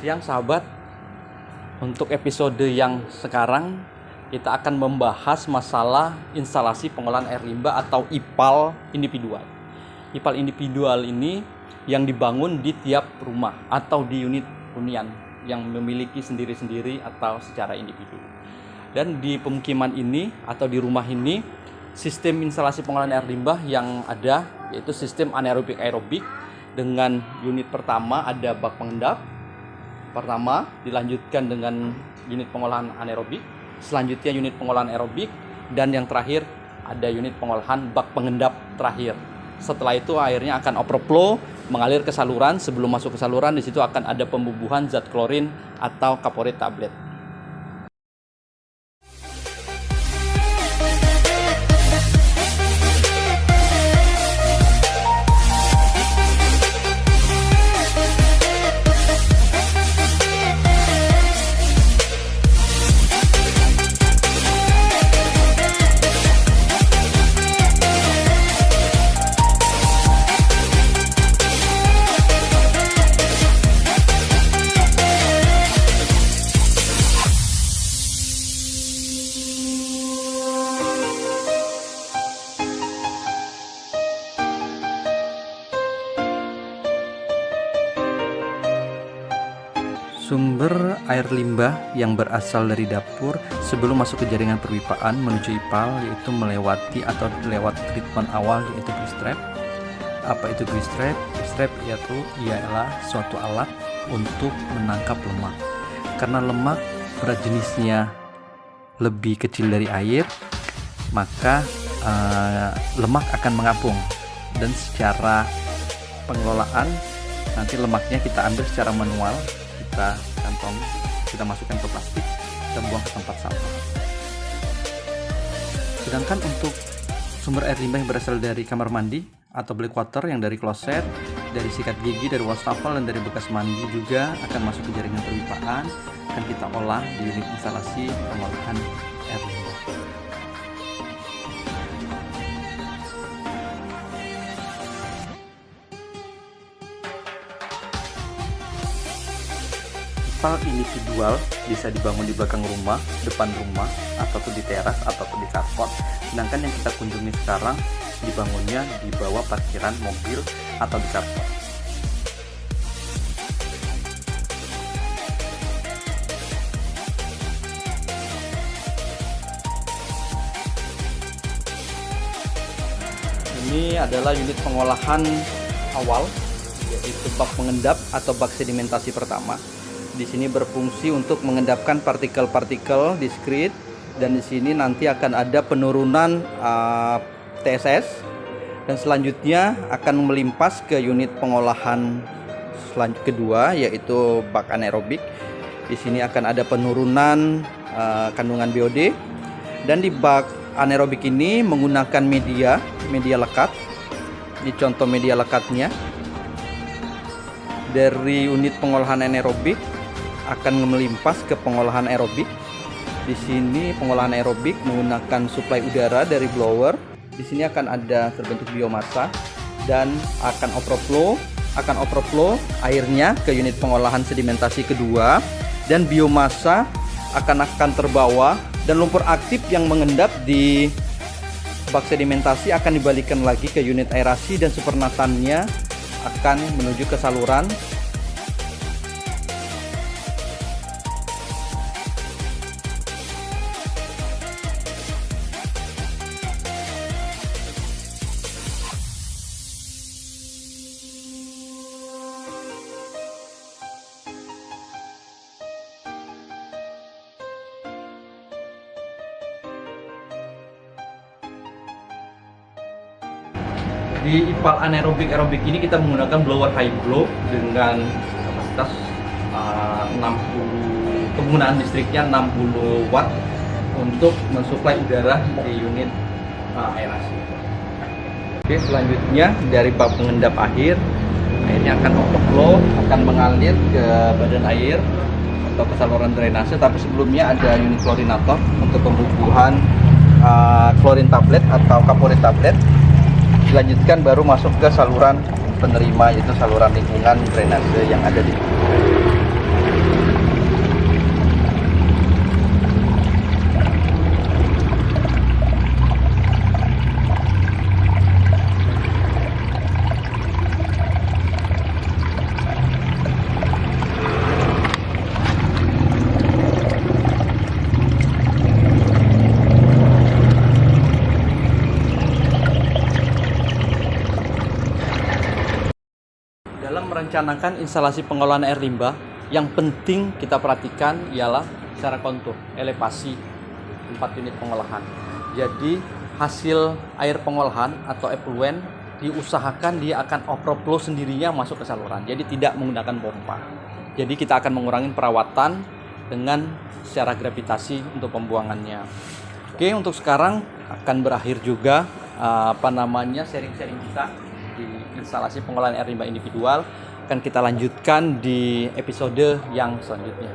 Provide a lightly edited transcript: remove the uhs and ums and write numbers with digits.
siang sahabat. Untuk episode yang sekarang kita akan membahas masalah instalasi pengolahan air limbah atau IPAL individual. IPAL individual ini yang dibangun di tiap rumah atau di unit hunian yang memiliki sendiri-sendiri atau secara individu. Dan di pemukiman ini atau di rumah ini sistem instalasi pengolahan air limbah yang ada yaitu sistem anaerobik aerobik dengan unit pertama ada bak pengendap pertama, dilanjutkan dengan unit pengolahan anaerobik, selanjutnya unit pengolahan aerobik, dan yang terakhir ada unit pengolahan bak pengendap terakhir. Setelah itu airnya akan overflow mengalir ke saluran. Sebelum masuk ke saluran di situ akan ada pembubuhan zat klorin atau kaporit tablet. Sumber air limbah yang berasal dari dapur sebelum masuk ke jaringan perpipaan menuju IPAL yaitu melewati atau lewat treatment awal yaitu grease trap. Apa itu grease trap? Grease trap ialah suatu alat untuk menangkap lemak. Karena lemak berat jenisnya lebih kecil dari air, maka lemak akan mengapung, dan secara pengelolaan nanti lemaknya kita ambil secara manual, kita kantong, kita masukkan ke plastik, kita buang ke tempat sampah. Sedangkan untuk sumber air limbah yang berasal dari kamar mandi atau black water yang dari kloset, dari sikat gigi, dari wastafel, dan dari bekas mandi juga akan masuk ke jaringan perpipaan, akan kita olah di unit instalasi pengolahan air limbah. IPAL individual bisa dibangun di belakang rumah, depan rumah, ataupun di teras, ataupun di carport. Sedangkan yang kita kunjungi sekarang dibangunnya di bawah parkiran mobil atau di carport. Ini adalah unit pengolahan awal, yaitu bak pengendap atau bak sedimentasi pertama. Di sini berfungsi untuk mengendapkan partikel-partikel diskrit, dan di sini nanti akan ada penurunan TSS, dan selanjutnya akan melimpas ke unit pengolahan kedua yaitu bak anaerobik. Di sini akan ada penurunan kandungan BOD, dan di bak anaerobik ini menggunakan media lekat. Ini contoh media lekatnya. Dari unit pengolahan anaerobik akan melimpas ke pengolahan aerobik. Di sini pengolahan aerobik menggunakan suplai udara dari blower. Di sini akan ada terbentuk biomasa dan akan overflow airnya ke unit pengolahan sedimentasi kedua, dan biomasa akan terbawa, dan lumpur aktif yang mengendap di bak sedimentasi akan dibalikan lagi ke unit aerasi, dan supernatannya akan menuju ke saluran. Di IPAL anaerobik aerobik ini kita menggunakan blower high blow dengan kapasitas 60, penggunaan listriknya 60 watt untuk mensuplai udara di unit aerasi. Oke, selanjutnya dari bak pengendap akhir, airnya akan overflow, akan mengalir ke badan air atau ke saluran drainase, tapi sebelumnya ada unit klorinator untuk pembubuhan klorin tablet atau kaporit tablet. Dilanjutkan baru masuk ke saluran penerima, yaitu saluran lingkungan drainase yang ada di merencanakan instalasi pengolahan air limbah, yang penting kita perhatikan ialah secara kontur, elevasi tempat unit pengolahan. Jadi hasil air pengolahan atau effluent diusahakan dia akan overflow sendirinya masuk ke saluran. Jadi tidak menggunakan pompa. Jadi kita akan mengurangi perawatan dengan secara gravitasi untuk pembuangannya. Oke, untuk sekarang akan berakhir juga sharing-sharing kita di instalasi pengolahan air limbah individual. Akan kita lanjutkan di episode yang selanjutnya.